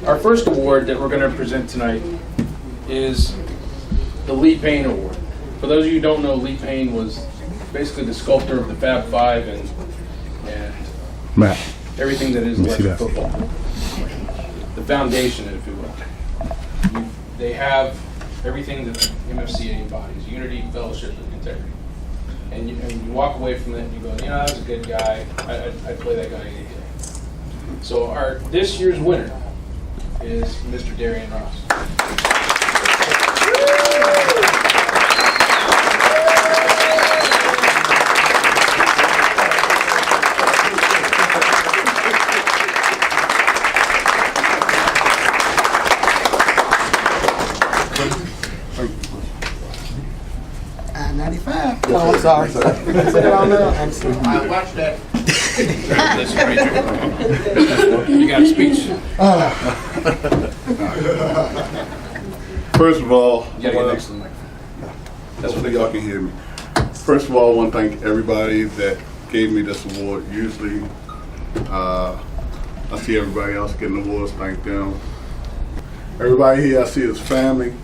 Our first award that we're going to present tonight is the Lee Payne Award. For those of you who don't know, Lee Payne was basically the sculptor of the Fab Five and Matt, everything that is electric football. The foundation, if you will. They have everything that MFCA embodies: unity, fellowship, and integrity. And you walk away from it and you go, that was a good guy. I'd play that guy any day. So this year's winner is Mr. Adrian Ross. Oh, I'm sorry. I watched that. You got a speech. First of all, that's what y'all can hear me. First of all, I want to thank everybody that gave me this award. Usually, I see everybody else getting awards. Thank them. Everybody here I see is family.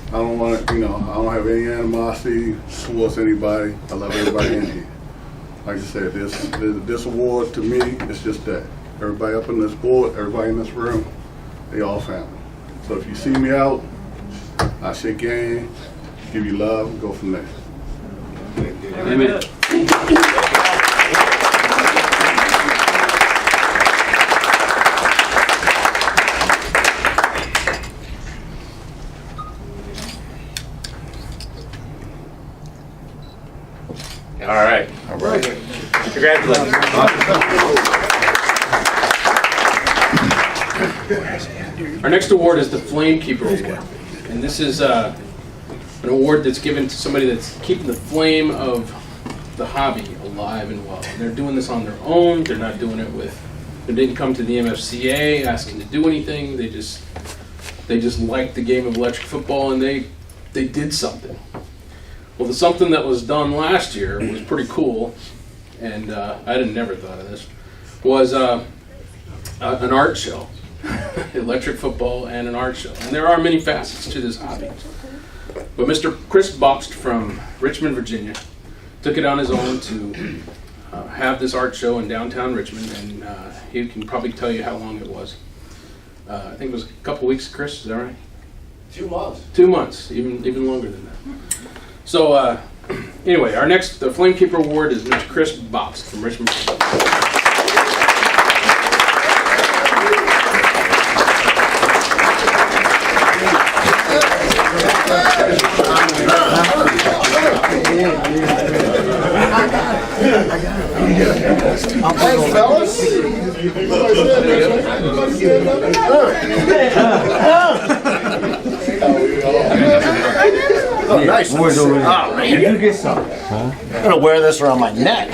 I don't want to, I don't have any animosity towards anybody. I love everybody in here. Like I said, this award to me is just that. Everybody up in this board, everybody in this room, they all family. So if you see me out, I shake your hand, give you love, and go from there. Amen. All right. Congratulations. Our next award is the Flame Keeper Award. And this is an award that's given to somebody that's keeping the flame of the hobby alive and well. And they're doing this on their own. They're not doing it they didn't come to the MFCA asking to do anything. They just liked the game of electric football and they did something. Well, the something that was done last year was pretty cool, and I never thought of this, was an art show. Electric football and an art show. And there are many facets to this hobby. But Mr. Chris Baxter from Richmond, Virginia, took it on his own to have this art show in downtown Richmond, and he can probably tell you how long it was. I think it was a couple weeks, Chris, is that right? 2 months. 2 months, even longer than that. So, anyway, the Flame Keeper Award is Mr. Chris Baxter from Richmond. Thanks, fellas. Oh, nice. Oh, man. You get some. I'm going to wear this around my neck.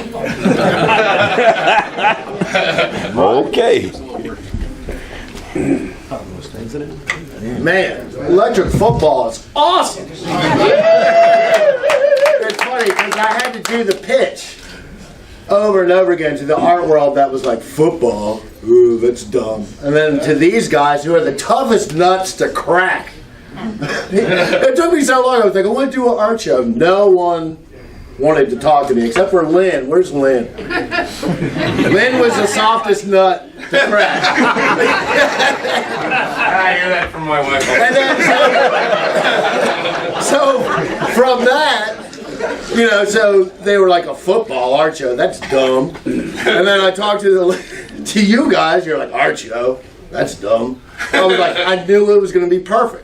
Okay. Man, electric football is awesome. It's funny because I had to do the pitch over and over again to the art world that was like, football, ooh, that's dumb. And then to these guys who are the toughest nuts to crack. It took me so long. I was like, I want to do an art show. No one wanted to talk to me except for Lynn. Where's Lynn? Lynn was the softest nut to crack. I hear that from my wife. And then, so from that, so they were like, a football art show. That's dumb. And then I talked to you guys. You're like, art show. That's dumb. I was like, I knew it was going to be perfect.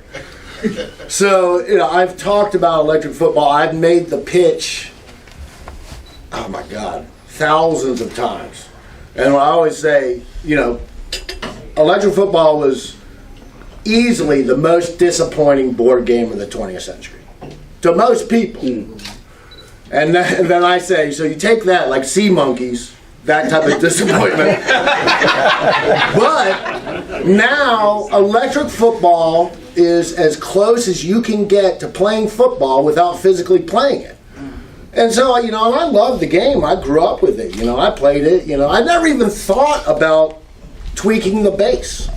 So, I've talked about electric football. I've made the pitch, oh my God, thousands of times. And I always say, electric football was easily the most disappointing board game of the 20th century. To most people. And then I say, so you take that, like sea monkeys, that type of disappointment. But now, electric football is as close as you can get to playing football without physically playing it. And so, and I love the game. I grew up with it. I played it. I never even thought about tweaking the bass.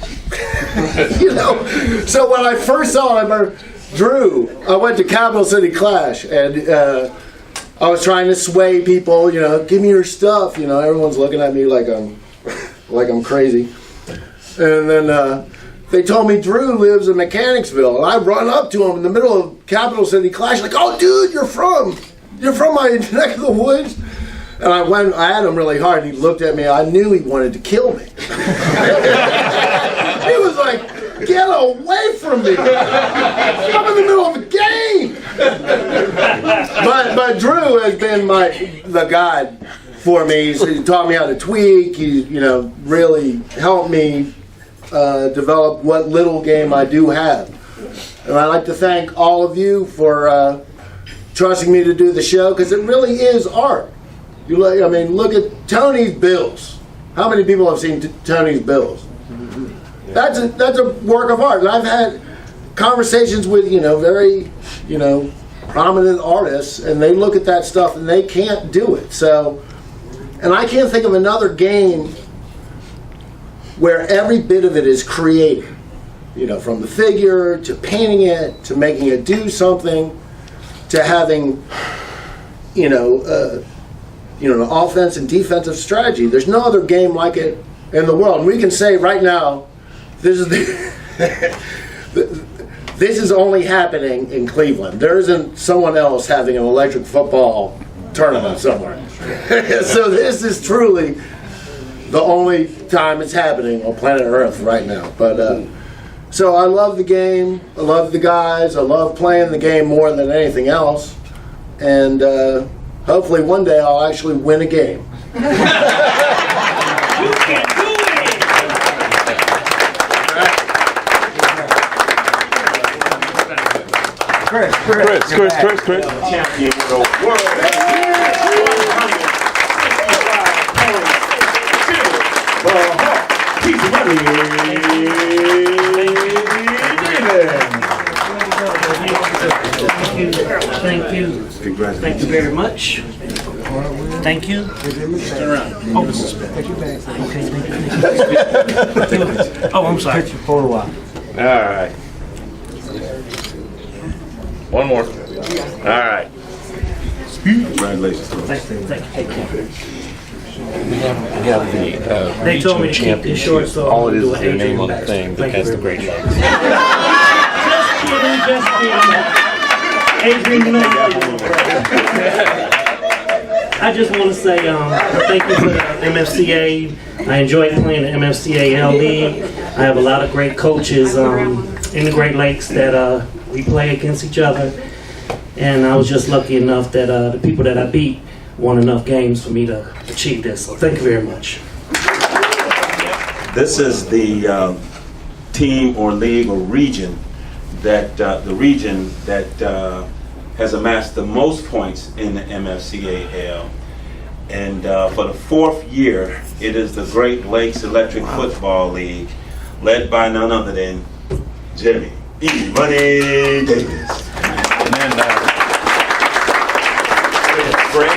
You know, so when I first saw him, Drew, I went to Capital City Clash, and I was trying to sway people, you know, give me your stuff, you know, everyone's looking at me like I'm crazy. And then they told me Drew lives in Mechanicsville, and I run up to him in the middle of Capital City Clash, like, oh dude, you're from my neck of the woods. And I had him really hard, and he looked at me, I knew he wanted to kill me. He was like, get away from me! I'm in the middle of a game! But Drew has been the guide for me. He taught me how to tweak. He, you know, really helped me develop what little game I do have. And I'd like to thank all of you for trusting me to do the show, because it really is art. I mean, look at Tony's bills. How many people have seen Tony's bills? That's a work of art. And I've had conversations with, you know, very, you know, prominent artists, and they look at that stuff and they can't do it. So, and I can't think of another game where every bit of it is created. You know, from the figure to painting it to making it do something to having, you know, an offense and defensive strategy. There's no other game like it in the world. And we can say right now, this is only happening in Cleveland. There isn't someone else having an electric football tournament somewhere. So this is truly the only time it's happening on planet Earth right now. But so I love the game. I love the guys. I love playing the game more than anything else. And hopefully one day I'll actually win a game. Chris. Champion of the world. Thank you. Congratulations. Thank you very much. Thank you. Turn around. Oh, okay, thank you. Oh, I'm sorry. All right. One more. All right. Congratulations. Thank you. Yeah, They told me to keep this short, so all it I'm is gonna is do their an name Adrian on the Baxter. thing that Thank has you the very great much. legs. Just kidding. Adrian, you know, I just want to say thank you for the MFCA. I enjoyed playing the MFCA Hall League. I have a lot of great coaches in the Great Lakes that we play against each other. And I was just lucky enough that the people that I beat won enough games for me to achieve this. So thank you very much. This is the team or league or region that has amassed the most points in the MFCA Hall. And for the 4th year, it is the Great Lakes Electric Football League, led by none other than Jimmy E. Money Davis. And then Greg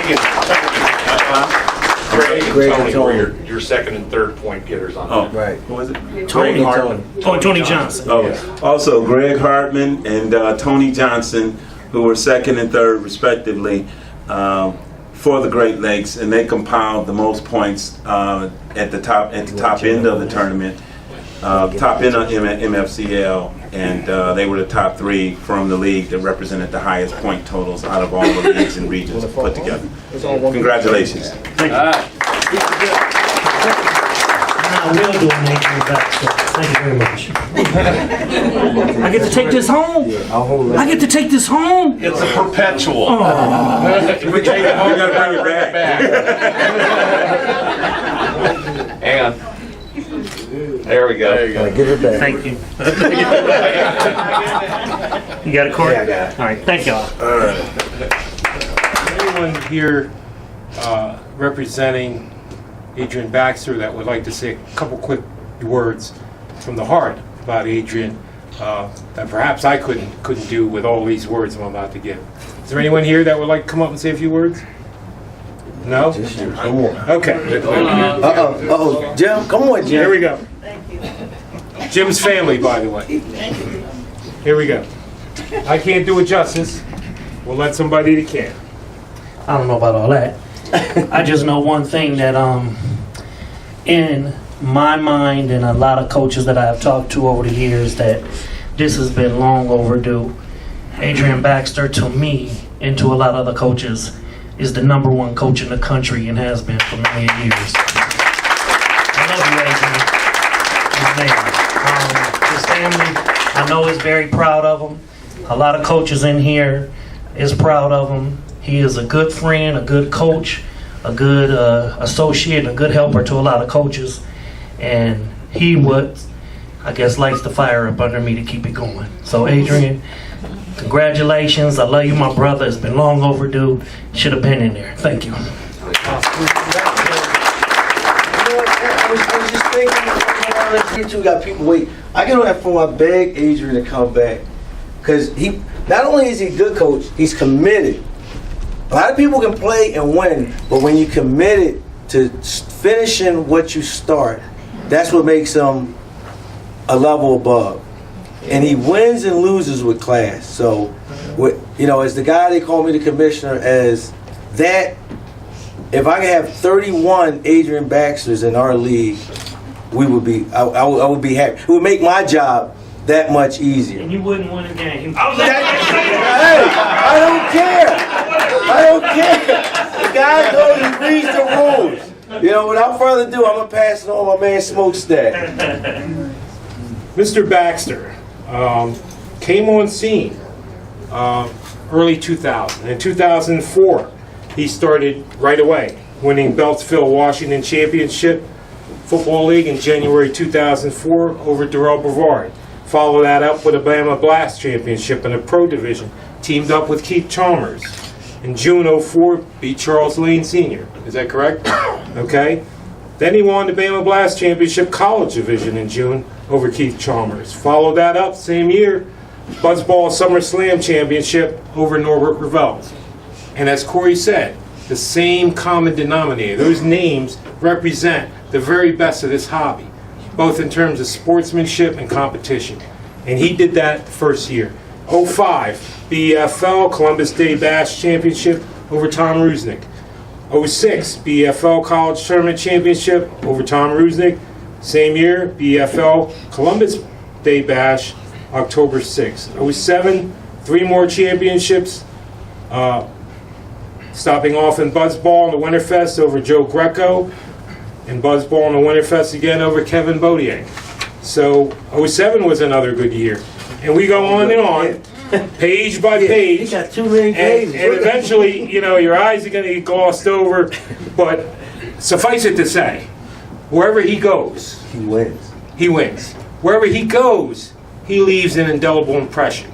and Tony were your second and third point getters on that. right. Who was it? Tony. Greg Hartman. Oh, Tony Johnson. Oh, also Greg Hartman and Tony Johnson, who were second and third respectively for the Great Lakes, and they compiled the most points at the top end of the tournament, top end of MFCL, and they were the top 3 from the league that represented the highest point totals out of all the leagues and regions put together. Congratulations. Thank you. I will do an Adrian Baxter. Thank you very much. I get to take this home? I get to take this home? It's a perpetual. You gotta bring it back. Hang on. There we go. Give it back. Thank you. You got it, Corey? Yeah, I got it. All right, thank y'all. Anyone here representing Adrian Baxter that would like to say a couple quick words from the heart about Adrian that perhaps I couldn't do with all these words I'm about to give. Is there anyone here that would like to come up and say a few words? No? Okay. Jim, come on, Jim. Here we go. Jim's family, by the way. Here we go. I can't do it justice. We'll let somebody that can. I don't know about all that. I just know one thing that in my mind and a lot of coaches that I've talked to over the years, that this has been long overdue. Adrian Baxter, to me and to a lot of other coaches, is the #1 coach in the country and has been for many years. I love you, Adrian. His family, I know, is very proud of him. A lot of coaches in here is proud of him. He is a good friend, a good coach, a good associate, and a good helper to a lot of coaches. And he I guess, lights the fire up under me to keep it going. So, Adrian, congratulations. I love you, my brother. It's been long overdue. Should have been in there. Thank you. I was just thinking, you two got people wait. I get on that phone, I beg Adrian to come back. Because he, not only is he a good coach, he's committed. A lot of people can play and win, but when you're committed to finishing what you start, that's what makes him a level above. And he wins and loses with class. So, as the guy they call me the commissioner, as that, if I could have 31 Adrian Baxters in our league, we would be. I would be happy. It would make my job that much easier. And you wouldn't win a game. Hey, I don't care. The guy goes and reads the rules. Without further ado, I'm gonna pass it on my man Smokestack. Mr. Baxter came on scene early 2000. In 2004, he started right away, winning Beltsville Washington Championship Football League in January 2004 over Darrell Brevard. Follow that up with a Bama Blast Championship in the Pro Division, teamed up with Keith Chalmers. In June 04, beat Charles Lane Sr. Is that correct? Okay. Then he won the Bama Blast Championship College Division in June over Keith Chalmers. Follow that up, same year, Buzzball Summer Slam Championship over Norbert Revels. And as Corey said, the same common denominator. Those names represent the very best of this hobby, both in terms of sportsmanship and competition. And he did that first year. 05, BFL Columbus Day Bash Championship over Tom Rusnick. 06, BFL College Tournament Championship over Tom Rusnick. Same year, BFL Columbus Day Bash, October 6th. 07, 3 more championships, stopping off in Buzzball in the Winterfest over Joe Greco, and Buzzball in the Winterfest again over Kevin Bodier. So 07 was another good year. And we go on and on, page by page. He got too many And pages. eventually, your eyes are going to get glossed over. But suffice it to say, wherever he goes, He wins. he wins. Wherever he goes, he leaves an indelible impression.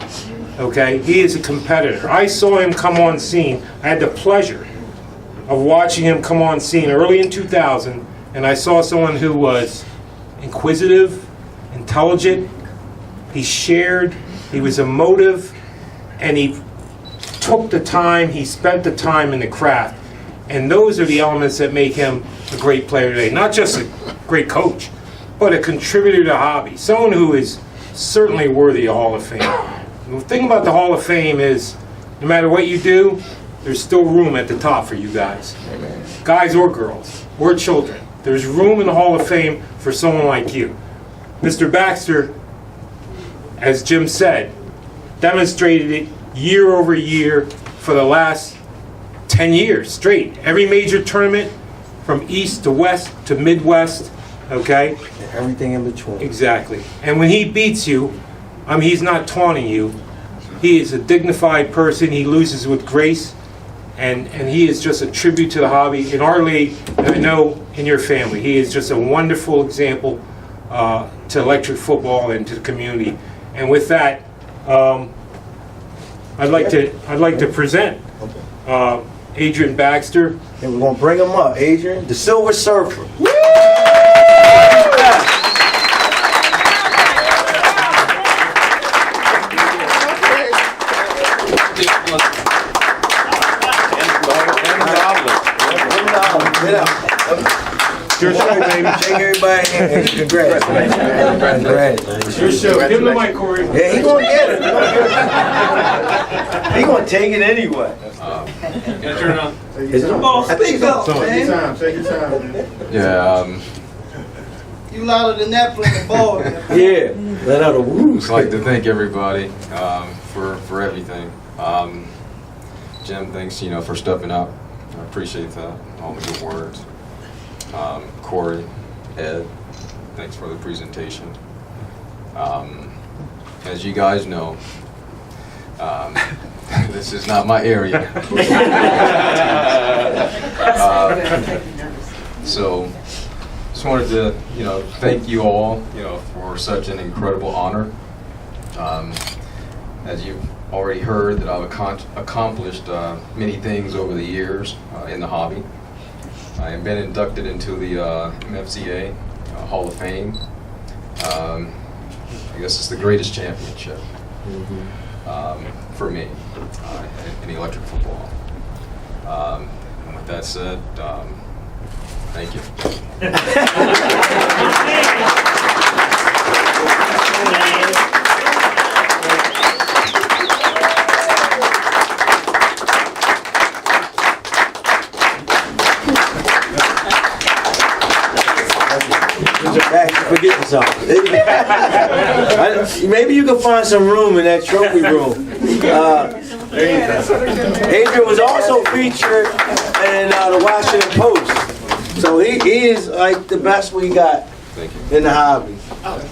Okay? He is a competitor. I saw him come on scene. I had the pleasure of watching him come on scene early in 2000, and I saw someone who was inquisitive, intelligent, he shared, he was emotive, and he took the time, he spent the time in the craft. And those are the elements that make him a great player today. Not just a great coach, but a contributor to the hobby. Someone who is certainly worthy of Hall of Fame. The thing about the Hall of Fame is, no matter what you do, there's still room at the top for you guys. Guys or girls, or children. There's room in the Hall of Fame for someone like you. Mr. Baxter, as Jim said, demonstrated it year over year for the last 10 years straight. Every major tournament, from East to West to Midwest, okay? And everything in between. Exactly. And when he beats you, he's not taunting you. He is a dignified person. He loses with grace. And he is just a tribute to the hobby. In our league, and I know in your family, he is just a wonderful example to electric football and to the community. And with that, I'd like to present Adrian Baxter. And we're going to bring him up. Adrian, the Silver Surfer. Your show, baby. Shake everybody's hand. Congrats. Congrats. Your show. Give him the mic, Corey. Yeah, he gonna get it. He gonna take it anyway. Gotta turn it on. Speak up, man. Take your time, man. Yeah, You louder than that playing the ball. Yeah. Let out a woo. just like to thank everybody for everything. Jim, thanks for stepping up. I appreciate that. All the good words. Corey, Ed, thanks for the presentation. As you guys know, this is not my area. So just wanted to thank you all for such an incredible honor. As you've already heard, that I've accomplished many things over the years in the hobby. I have been inducted into the MFCA Hall of Fame. I guess it's the greatest championship for me in electric football. And with that said, thank you. Forget something. Maybe you can find some room in that trophy room. Adrian was also featured in the Washington Post. So he is like the best we got in the hobby,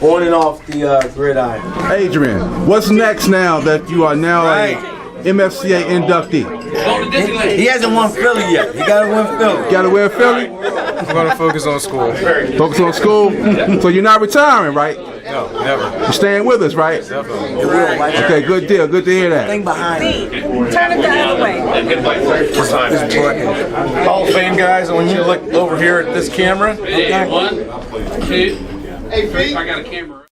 on and off the gridiron. Adrian, what's next now that you are now a MFCA inductee? He hasn't won Philly yet. He got to win Philly. Got to wear Philly? I'm going to focus on school. Focus on school? So you're not retiring, right? No, never. You're staying with us, right? Definitely. Okay, good deal. Good to hear that. Thing behind it. Turn it the other way. Hall of Fame guys, I want you to look over here at this camera. Hey, 1, 2. Hey, I got a camera.